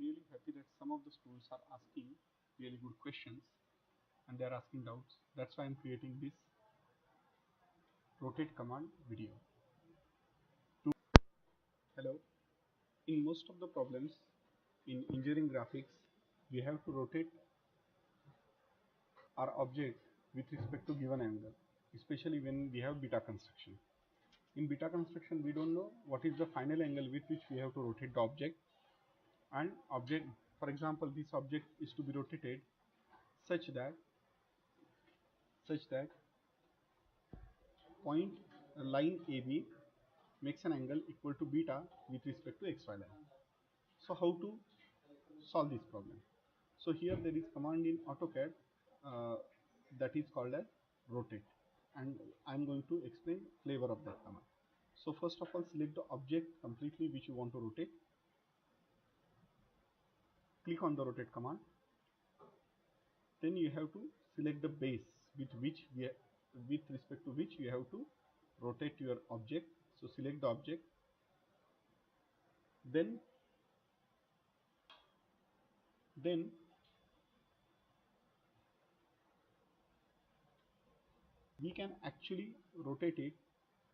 really happy that some of the students are asking really good questions and they are asking doubts. That's why I'm creating this rotate command video. Hello. In most of the problems in engineering graphics, we have to rotate our object with respect to given angle, especially when we have beta construction. In beta construction, we don't know what is the final angle with which we have to rotate the object. And object, for example, this object is to be rotated such that point line AB makes an angle equal to beta with respect to xy line. So how to solve this problem? So here there is command in AutoCAD that is called as rotate, and I'm going to explain flavor of that command. So first of all, select the object completely which you want to rotate. Click on the rotate command. Then you have to select the base with respect to which you have to rotate your object. So select the object. Then we can actually rotate it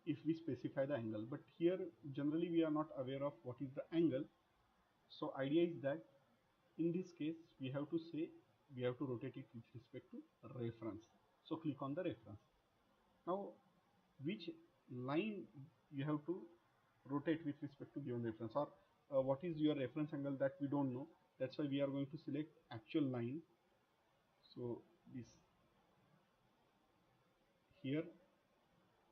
if we specify the angle, but here generally we are not aware of what is the angle. So idea is that in this case we have to say we have to rotate it with respect to reference. So click on the reference. Now which line you have to rotate with respect to given reference, or what is your reference angle, that we don't know. That's why we are going to select actual line. So this here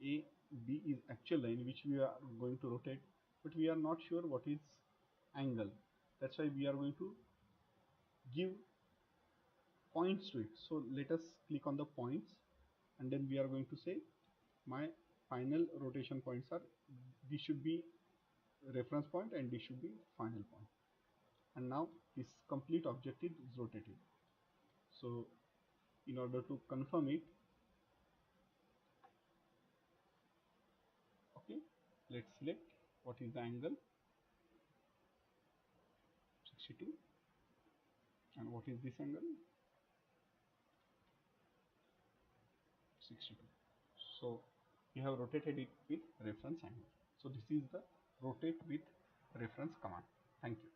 A B is actual line which we are going to rotate, but we are not sure what is angle. That's why we are going to give points to it. So let us click on the points, and then we are going to say my final rotation points are, this should be reference point and this should be final point. And now this complete object is rotated. So in order to confirm it, okay, let's select what is the angle, 62, and what is this angle, 62. So we have rotated it with reference angle. So this is the rotate with reference command. Thank you.